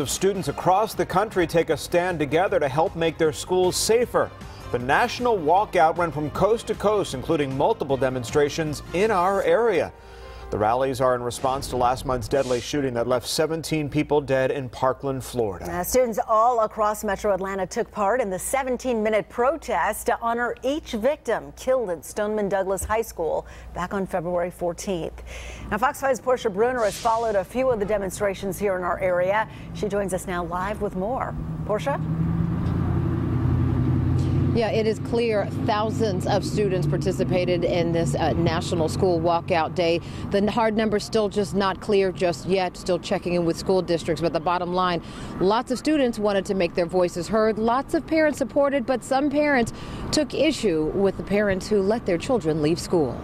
Students across the country take a stand together to help make their schools safer. The national walkout went from coast to coast, including multiple demonstrations in our area. The rallies are in response to last month's deadly shooting that left 17 people dead in Parkland, Florida. Students all across Metro Atlanta took part in the 17-minute protest to honor each victim killed at Stoneman Douglas High School back on February 14th. Now, Fox 5's Portia Bruner has followed a few of the demonstrations here in our area. She joins us now live with more. Portia? Yeah, it is clear thousands of students participated in this National School Walkout Day. The hard number still just not clear just yet, still checking in with school districts. But the bottom line, lots of students wanted to make their voices heard. Lots of parents supported, but some parents took issue with the parents who let their children leave school.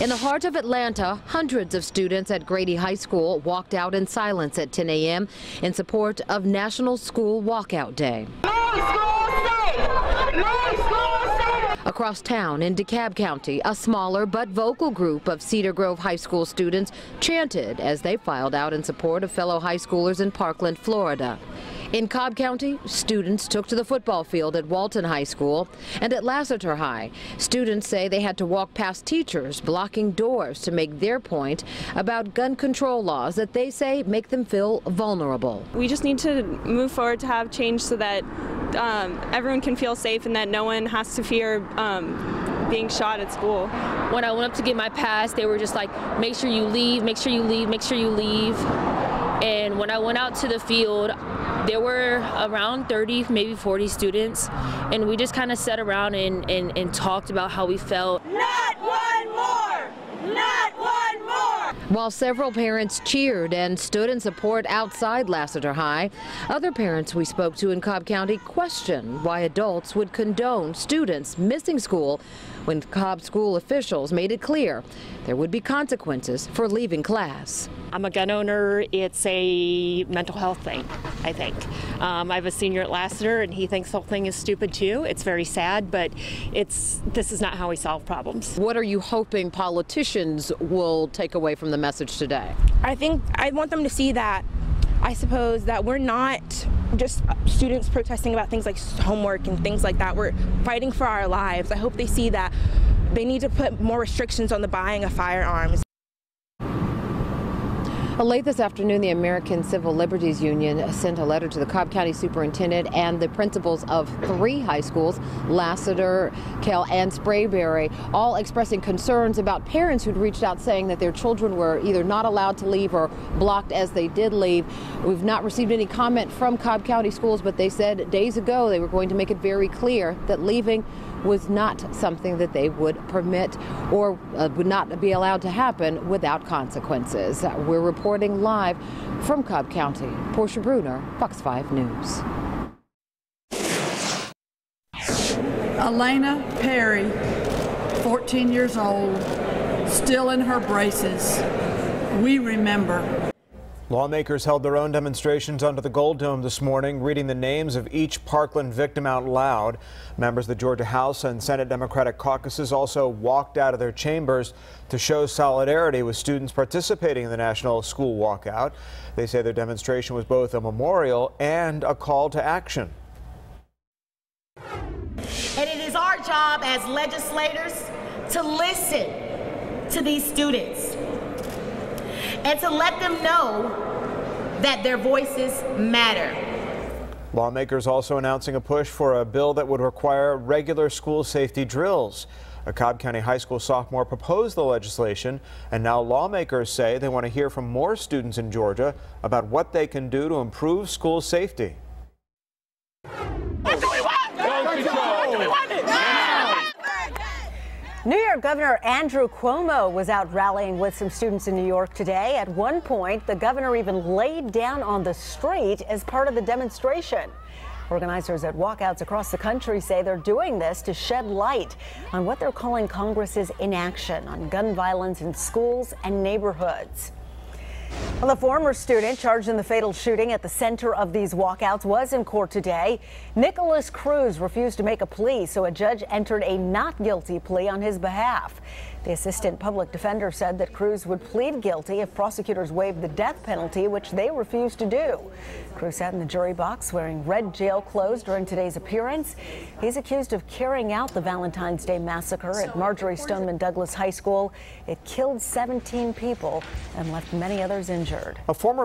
In the heart of Atlanta, hundreds of students at Grady High School walked out in silence at 10 a.m. in support of National School Walkout Day. Across town in DeKalb County, a smaller but vocal group of Cedar Grove High School students chanted as they filed out in support of fellow high schoolers in Parkland, Florida. In Cobb County, students took to the football field at Walton High School and at Lassiter High. Students say they had to walk past teachers blocking doors to make their point about gun control laws that they say make them feel vulnerable. We just need to move forward to have change so that everyone can feel safe and that no one has to fear being shot at school. When I went up to get my pass, they were just like, make sure you leave, make sure you leave, make sure you leave. And when I went out to the field, there were around 30, maybe 40 students, and we just kind of sat around and talked about how we felt. Not one more! Not one more! While several parents cheered and stood in support outside Lassiter High, other parents we spoke to in Cobb County questioned why adults would condone students missing school when Cobb school officials made it clear there would be consequences for leaving class. I'm a gun owner. It's a mental health thing, I think. I have a senior at Lassiter, and he thinks the whole thing is stupid too. It's very sad, but this is not how we solve problems. What are you hoping politicians will take away from the message today? I want them to see that, I suppose, that we're not just students protesting about things like homework and things like that. We're fighting for our lives. I hope they see that they need to put more restrictions on the buying of firearms. Late this afternoon, the American Civil Liberties Union sent a letter to the Cobb County Superintendent and the principals of 3 high schools, Lassiter, Kell, and Sprayberry, all expressing concerns about parents who'd reached out saying that their children were either not allowed to leave or blocked as they did leave. We've not received any comment from Cobb County schools, but they said days ago they were going to make it very clear that leaving was not something that they would permit or would not be allowed to happen without consequences. We're reporting live from Cobb County. Portia Bruner, Fox 5 News. Elena Perry, 14 years old, still in her braces. We remember. Lawmakers held their own demonstrations under the Gold Dome this morning, reading the names of each Parkland victim out loud. Members of the Georgia House and Senate Democratic caucuses also walked out of their chambers to show solidarity with students participating in the National School Walkout. They say their demonstration was both a memorial and a call to action. And it is our job as legislators to listen to these students and to let them know that their voices matter. Lawmakers also announcing a push for a bill that would require regular school safety drills. A Cobb County high school sophomore proposed the legislation, and now lawmakers say they want to hear from more students in Georgia about what they can do to improve school safety. What do we want? What do we want? New York Governor Andrew Cuomo was out rallying with some students in New York today. At one point, the governor even laid down on the street as part of the demonstration. Organizers at walkouts across the country say they're doing this to shed light on what they're calling Congress's inaction on gun violence in schools and neighborhoods. Well, the former student charged in the fatal shooting at the center of these walkouts was in court today. Nicholas Cruz refused to make a plea, so a judge entered a not guilty plea on his behalf. The assistant public defender said that Cruz would plead guilty if prosecutors waived the death penalty, which they refused to do. Cruz sat in the jury box wearing red jail clothes during today's appearance. He's accused of carrying out the Valentine's Day massacre at Marjorie Stoneman Douglas High School. It killed 17 people and left many others injured. A former